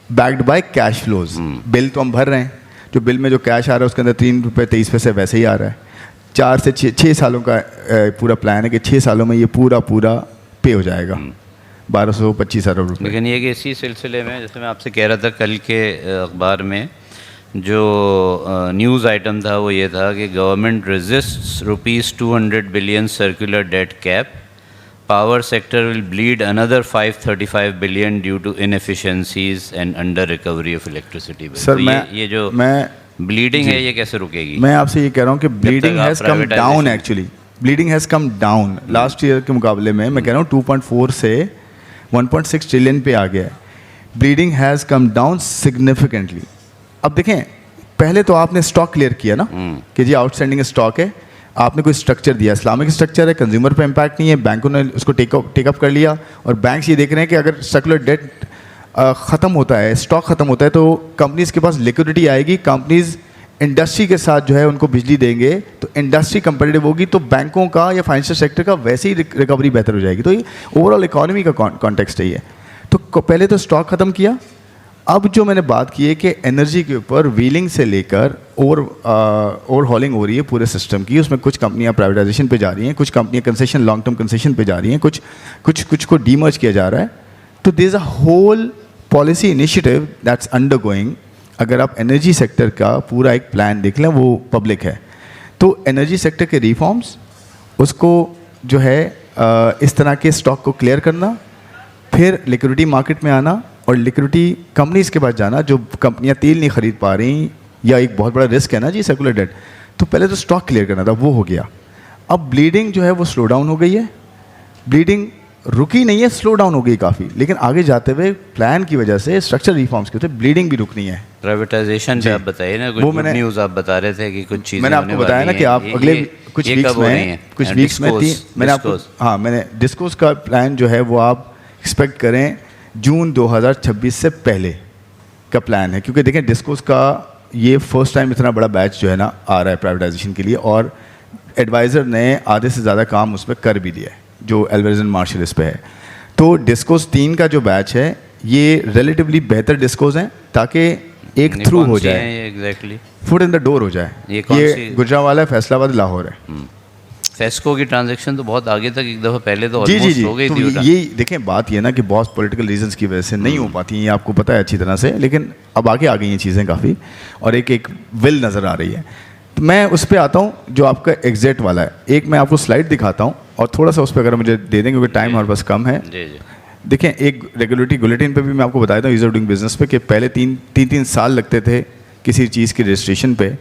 backed by cash flows. Bill तो हम भर रहे हैं, जो बिल में जो कैश आ रहा है उसके अंदर 3 रुपये 23 पैसे वैसे ही आ रहा है। 4 से 6 सालों का पूरा प्लान है कि 6 सालों में ये पूरा पे हो जाएगा, 1225 अरब रुपये। लेकिन ये कि इसी सिलसिले में जैसे मैं आपसे कह रहा था, कल के अखबार में जो न्यूज़ आइटम था वो ये था कि government resists ₹200 billion circular debt cap, power sector will bleed another 535 billion due to inefficiencies and under recovery of electricity. Sir, ये जो ब्लीडिंग है ये कैसे रुकेगी? मैं आपसे ये कह रहा हूँ कि bleeding has come down, actually bleeding has come down last year के मुकाबले में। मैं कह रहा हूँ 2.4 से 1.6 ट्रिलियन पे आ गया है। Bleeding has come down significantly. अब देखें, पहले तो आपने स्टॉक क्लियर किया ना कि जी आउटस्टैंडिंग स्टॉक है, आपने कोई स्ट्रक्चर दिया, इस्लामिक स्ट्रक्चर है, कंज्यूमर पे इम्पैक्ट नहीं है, बैंकों ने उसको टेकअप कर लिया, और बैंक्स ये देख रहे हैं कि अगर सर्कुलर डेट ख़त्म होता है, स्टॉक ख़त्म होता है, तो कंपनीज़ के पास लिक्विडिटी आएगी, कंपनीज़ इंडस्ट्री के साथ जो है उनको बिजली देंगे, तो इंडस्ट्री कंपेटिटिव होगी, तो बैंकों का या फाइनेंशियल सेक्टर का वैसे ही रिकवरी बेहतर हो जाएगी। तो ये ओवरऑल इकॉनमी का कॉन्टेक्स्ट है ये। तो पहले तो स्टॉक ख़त्म किया। अब जो मैंने बात की है कि एनर्जी के ऊपर व्हीलिंग से लेकर ओवरहॉलिंग हो रही है पूरे सिस्टम की, उसमें कुछ कंपनियां प्राइवेटाइजेशन पे जा रही हैं, कुछ कंपनियां कंसेशन, लॉन्ग टर्म कंसेशन पे जा रही हैं, कुछ को डीमर्ज किया जा रहा है। तो there is a whole policy initiative that's undergoing. अगर आप एनर्जी सेक्टर का पूरा एक प्लान देख लें, वो पब्लिक है, तो एनर्जी सेक्टर के रिफॉर्म्स, उसको जो है इस तरह के स्टॉक को क्लियर करना, फिर लिक्विडिटी मार्केट में आना और लिक्विडिटी कंपनीज के पास जाना जो कंपनियां तेल नहीं खरीद पा रही, या एक बहुत बड़ा रिस्क है ना जी सर्कुलर डेट, तो पहले तो स्टॉक क्लियर करना था, वो हो गया। अब ब्लीडिंग जो है वो स्लो डाउन हो गई है, ब्लीडिंग रुकी नहीं है, स्लो डाउन हो गई काफ़ी, लेकिन आगे जाते हुए प्लान की वजह से, स्ट्रक्चर रिफॉर्म्स की वजह से ब्लीडिंग भी रुकनी है। प्राइवेटाइजेशन पे आप बताइए ना, कुछ वो गुड न्यूज़ आप बता रहे थे कि कुछ चीज़ें मैंने आपको बताया ना कि आप अगले कुछ वीक्स में मैंने आपको, हाँ, मैंने डिस्कोस का प्लान जो है वो आप एक्सपेक्ट करें जून 2026 से पहले का प्लान है, क्योंकि देखें डिस्कोस का ये फर्स्ट टाइम इतना बड़ा बैच जो है ना आ रहा है प्राइवेटाइजेशन के लिए, और एडवाइज़र ने आधे से ज़्यादा काम उस पर कर भी दिया है जो एल्वारेज एंड मार्शल इस पे है। तो डिस्कोस 3 का जो बैच है ये रिलेटिवली बेहतर डिस्कोस हैं, ताकि एक थ्रू हो जाए, exactly foot in the door हो जाए। ये गुजरांवाला, फैसलाबाद, लाहौर है। फेस्को की ट्रांजैक्शन तो बहुत आगे तक एक दफ़ा पहले तो जी ऑलमोस्ट हो गई तो थी। ये देखें बात ये ना कि बहुत पॉलिटिकल रीजंस की वजह से नहीं हो पाती हैं, ये आपको पता है अच्छी तरह से, लेकिन अब आगे आ गई हैं चीज़ें काफ़ी, और एक विल नज़र आ रही है। तो मैं उस पर आता हूँ जो आपका एग्जैक्ट वाला है। एक मैं आपको स्लाइड दिखाता हूँ और थोड़ा सा उस पर अगर मुझे दे दें, क्योंकि टाइम हमारे पास कम है। जी जी, देखें, एक रेगुलेटरी बुलेटिन पे भी मैं आपको बताया था ईज़ ऑफ डूइंग बिजनेस पे, कि पहले तीन साल लगते थे किसी चीज़ की रजिस्ट्रेशन पे,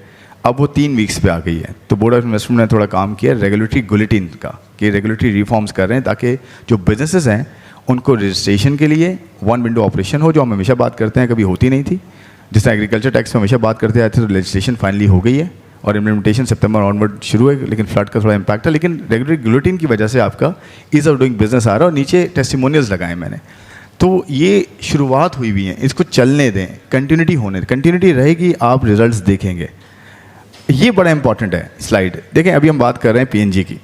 अब वो 3 वीक्स पे आ गई है। तो बोर्ड ऑफ इन्वेस्टमेंट ने थोड़ा काम किया रेगुलेटरी बुलेटिन का, कि रेगुलेटरी रिफॉर्म्स कर रहे हैं ताकि जो बिजनेसेस हैं उनको रजिस्ट्रेशन के लिए 1 विंडो ऑपरेशन हो, जो हम हमेशा बात करते हैं, कभी होती नहीं थी। जिस तरह एग्रीकल्चर टैक्स में हमेशा बात करते आए थे, तो लेजिस्लेशन फाइनली हो गई है और इम्प्लीमेंटेशन सितंबर ऑनवर्ड शुरू है, लेकिन फ्लड का थोड़ा इम्पैक्ट है। लेकिन रेगुलेटरी बुलेटिन की वजह से आपका ईज़ ऑफ डूइंग बिजनेस आ रहा है, और नीचे टेस्टिमोनियल्स लगाए मैंने। तो ये शुरुआत हुई हुई है, इसको चलने दें, कंटिन्यूटी होने दें, कंटिन्यूटी रहेगी, आप रिजल्ट्स देखेंगे। ये बड़ा इंपॉर्टेंट है स्लाइड। देखें, अभी हम बात कर रहे हैं पीएनजी की।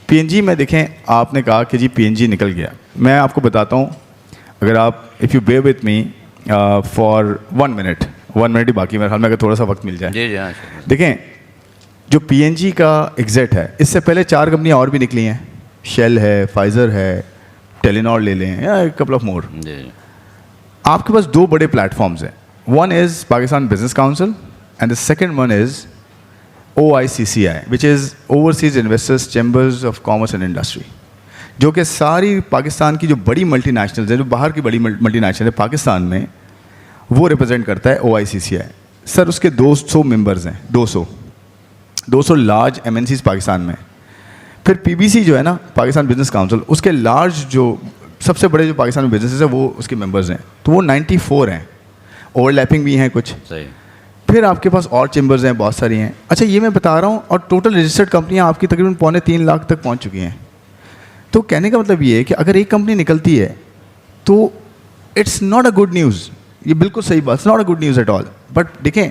पीएनजी में देखें, आपने कहा कि जी पीएनजी निकल गया। मैं आपको बताता हूँ, अगर आप if you bear with me for 1 minute ही बाकी, मेरे ख्याल में अगर थोड़ा सा वक्त मिल जाए। जी जी, हाँ। देखें, जो पीएनजी का एग्जिट है, इससे पहले 4 कंपनियाँ और भी निकली हैं, शेल है, फाइज़र है, टेलीनॉर ले लें, या कपल ऑफ मोर। आपके पास 2 बड़े प्लेटफॉर्म्स हैं। One is Pakistan business council and the second one is OICCI, which is Overseas Investors Chambers of Commerce and Industry, जो कि सारी पाकिस्तान की जो बड़ी मल्टीनेशनल्स हैं, जो बाहर की बड़ी मल्टीनेशनल है पाकिस्तान में, वो रिप्रेजेंट करता है OICCI। सर, उसके 200 मेंबर्स हैं, 200 लार्ज MNCs पाकिस्तान में। फिर PBC जो है ना, पाकिस्तान बिजनेस काउंसिल, उसके लार्ज जो सबसे बड़े जो पाकिस्तान में बिजनेस है वो उसके मेंबर्स हैं, तो वो 94 हैं, ओवरलैपिंग भी हैं कुछ। सही। फिर आपके पास और चेंबर्स हैं, बहुत सारी हैं। अच्छा, ये मैं बता रहा हूँ, और टोटल रजिस्टर्ड कंपनियाँ आपकी तकरीबन 2.25 लाख तक पहुँच चुकी हैं। तो कहने का मतलब ये है कि अगर एक कंपनी निकलती है तो it's not a good news. ये बिल्कुल सही बात, it's not a good news at all. But देखें,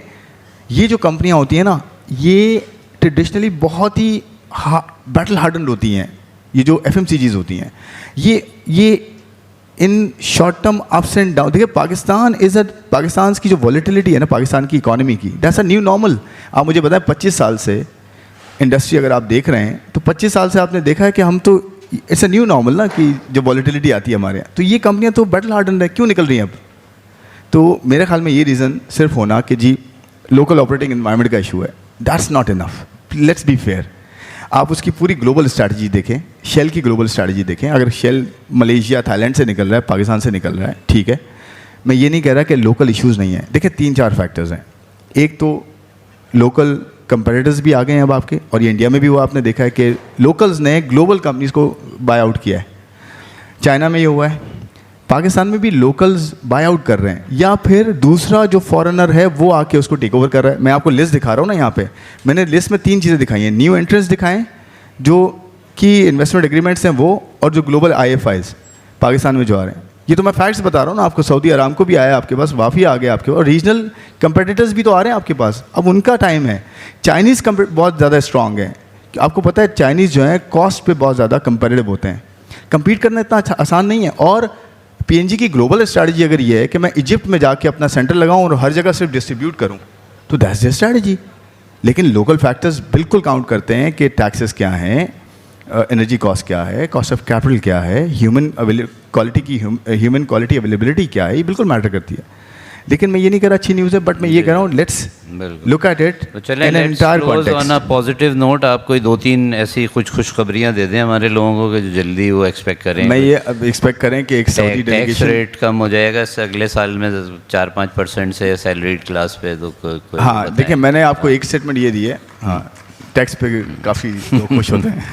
ये जो कंपनियाँ होती हैं ना, ये ट्रेडिशनली बहुत ही बैटल हार्डन्ड होती हैं। ये जो FMCGs होती हैं, ये in short term ups and down. देखिए, पाकिस्तान की जो वॉलेटिलिटी है ना पाकिस्तान की इकोनॉमी की, दैट्स अ न्यू नॉर्मल। आप मुझे बताएं, 25 साल से इंडस्ट्री अगर आप देख रहे हैं, तो 25 साल से आपने देखा है कि हम तो इट्स अ न्यू नॉर्मल ना, कि जो वॉलेटिलिटी आती है हमारे यहाँ। तो ये कंपनियाँ तो बैटल हार्डन्ड है, क्यों निकल रही हैं अब? तो मेरे ख्याल में ये रीज़न सिर्फ होना कि जी लोकल ऑपरेटिंग एनवायरनमेंट का इशू है, that's not enough. Let's be fair. आप उसकी पूरी ग्लोबल स्ट्रैटेजी देखें, शेल की ग्लोबल स्ट्रैटेजी देखें। अगर शेल मलेशिया, थाईलैंड से निकल रहा है, पाकिस्तान से निकल रहा है, ठीक है, मैं ये नहीं कह रहा कि लोकल इश्यूज़ नहीं है। देखिए, 3-4 फैक्टर्स हैं। एक तो लोकल कंपेटिटर्स भी आ गए हैं अब आपके, और ये इंडिया में भी हुआ, आपने देखा है कि लोकल्स ने ग्लोबल कंपनीज़ को बाय आउट किया है। चाइना में ये हुआ है, पाकिस्तान में भी लोकल्स बाय आउट कर रहे हैं, या फिर दूसरा जो फॉरेनर है वो आके उसको टेक ओवर कर रहा है। मैं आपको लिस्ट दिखा रहा हूँ ना, यहाँ पे मैंने लिस्ट में 3 चीज़ें दिखाई हैं। न्यू एंट्रेंट्स दिखाएं जो कि इन्वेस्टमेंट एग्रीमेंट्स हैं वो, और जो ग्लोबल IFIs पाकिस्तान में जो आ रहे हैं। ये तो मैं फैक्ट्स बता रहा हूँ ना आपको। सऊदी अरामको भी आया आपके पास, वाफी आ गया आपके पास, और रीजनल कंपेटिटर्स भी तो आ रहे हैं आपके पास। अब उनका टाइम है। चाइनीज़ बहुत ज़्यादा स्ट्रॉन्ग है। आपको पता है, चाइनीज़ जो है कॉस्ट पे बहुत ज़्यादा कंपेटिटिव होते हैं। कम्पीट करना इतना आसान नहीं है। और PNG की ग्लोबल स्ट्रैटेजी अगर ये है कि मैं इजिप्ट में जाके अपना सेंटर लगाऊं और हर जगह सिर्फ डिस्ट्रीब्यूट करूं, तो दैट्स द स्ट्रैटेजी। लेकिन लोकल फैक्टर्स बिल्कुल काउंट करते हैं कि टैक्सेस क्या हैं, एनर्जी कॉस्ट क्या है, कॉस्ट ऑफ कैपिटल क्या है, ह्यूमन क्वालिटी अवेलेबिलिटी क्या है, ये बिल्कुल मैटर करती है। लेकिन मैं ये नहीं कह रहा अच्छी न्यूज़ है, बट मैं ये कह रहा हूँ लेट्स बिल्कुल। लुक एट इट तो चलें, in let's entire close on a context. Positive note. आप कोई 2-3 ऐसी कुछ खुशखबरियां दे दें हमारे लोगों को कि जो जल्दी वो एक्सपेक्ट करें। मैं ये अब एक्सपेक्ट करें कि एक सऊदी टैक्स डेलीगेशन, रेट कम हो जाएगा इससे अगले साल में 4-5% से सैलरीड क्लास पे, तो कोई हाँ बताएं। देखिए मैंने आपको एक स्टेटमेंट ये दी है, हाँ टैक्स पे काफ़ी लोग खुश होते हैं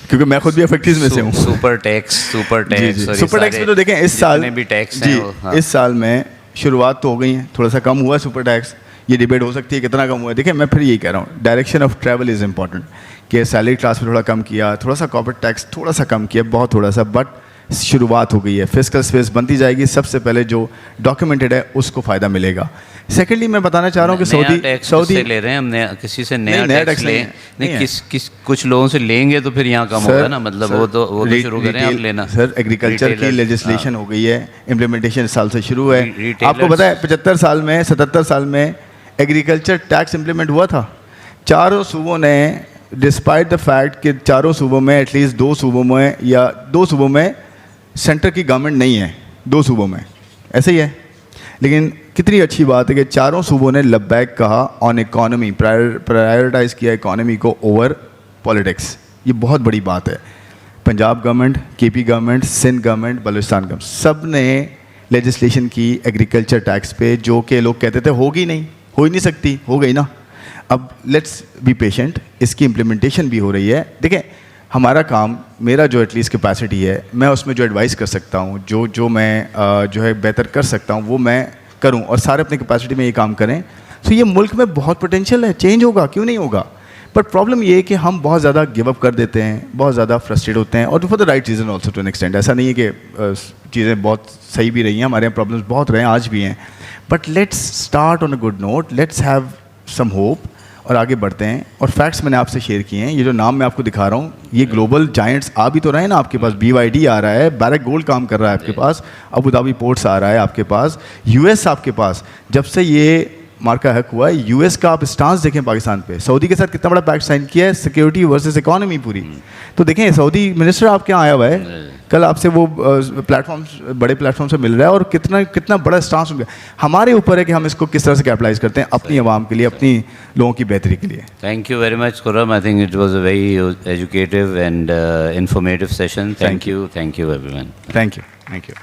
क्योंकि मैं खुद भी अफेक्टिव में से हूँ। सुपर टैक्स और ये सुपर टैक्स में तो देखें इस साल जितने भी टैक्स जी हैं वो, हाँ। इस साल में शुरुआत तो हो गई है, थोड़ा सा कम हुआ है सुपर टैक्स, ये डिबेट हो सकती है कितना कम हुआ है। देखिए मैं फिर यही कह रहा हूँ direction of travel is important, कि सैलरी क्लास में थोड़ा कम किया, थोड़ा सा कॉर्पोरेट टैक्स थोड़ा सा कम किया, बहुत थोड़ा सा, बट शुरुआत हो गई है, फिस्कल स्पेस बनती जाएगी। सबसे पहले जो डॉक्यूमेंटेड है उसको फ़ायदा मिलेगा। सेकेंडली मैं बताना चाह रहा हूँ कि नया टैक्स से ले रहे हैं हम, किसी से नया नया टैक्स टैक्स ले नहीं है। किस कुछ लोगों से लेंगे तो फिर यहाँ कम होगा ना, मतलब वो तो शुरू करें आप लेना। सर एग्रीकल्चर की लेजिस्लेशन हो गई है, इम्प्लीमेंटेशन इस साल से शुरू है। Retailers- आपको पता है 75 साल में 77 साल में एग्रीकल्चर टैक्स इम्प्लीमेंट हुआ था। चारों सूबों ने, डिस्पाइट द फैक्ट कि चारों सूबों में एटलीस्ट 2 सूबों में या 2 सूबों में सेंटर की गवर्नमेंट नहीं है, 2 सूबों में ऐसे ही है, लेकिन कितनी अच्छी बात है कि चारों सूबों ने लब्बैक कहा ऑन इकोनॉमी, प्रायोरिटाइज किया इकोनॉमी को ओवर पॉलिटिक्स। ये बहुत बड़ी बात है। Punjab government, KP government, Sindh government, Balochistan government, सब ने लेजिस्लेशन की एग्रीकल्चर टैक्स पे, जो कि लोग कहते थे होगी नहीं, हो ही नहीं सकती, हो गई ना। अब लेट्स बी पेशेंट, इसकी इम्प्लीमेंटेशन भी हो रही है। देखिए हमारा काम, मेरा जो एटलीस्ट कैपेसिटी है, मैं उसमें जो एडवाइस कर सकता हूँ, जो मैं जो है बेहतर कर सकता हूँ वो मैं करूँ, और सारे अपनी कैपेसिटी में ये काम करें। तो ये मुल्क में बहुत पोटेंशियल है, चेंज होगा, क्यों नहीं होगा। बट प्रॉब्लम ये है कि हम बहुत ज़्यादा गिव अप कर देते हैं, बहुत ज़्यादा फ्रस्ट्रेट होते हैं, और for the right reason also to an extent. ऐसा नहीं है कि चीज़ें बहुत सही भी रही हैं, हमारे यहाँ प्रॉब्लम्स बहुत रहे हैं, आज भी हैं, but let's start on a good note, let's have some hope और आगे बढ़ते हैं। और फैक्ट्स मैंने आपसे शेयर किए हैं, ये जो नाम मैं आपको दिखा रहा हूँ, ये ग्लोबल जायंट्स आ भी तो रहे हैं ना आपके पास। BYD आ रहा है, बैरक गोल्ड काम कर रहा है आपके पास, अबू धाबी पोर्ट्स आ रहा है आपके पास, US आपके पास। जब से ये मार्का हक हुआ है, US का आप स्टांस देखें पाकिस्तान पे, सऊदी के साथ कितना बड़ा पैक्ट साइन किया है, सिक्योरिटी वर्सेस इकोनॉमी पूरी। तो देखें सऊदी मिनिस्टर आपके यहाँ आया हुआ है, कल आपसे वो प्लेटफॉर्म्स, बड़े प्लेटफॉर्म से मिल रहा है, और कितना बड़ा स्टांस हो गया। हमारे ऊपर है कि हम इसको किस तरह से कैपिटलाइज करते हैं अपनी आवाम के लिए, अपनी लोगों की बेहतरी के लिए। Thank you very much, Khurram. I think it was a very educative and informative session. Thank you everyone. Thank you.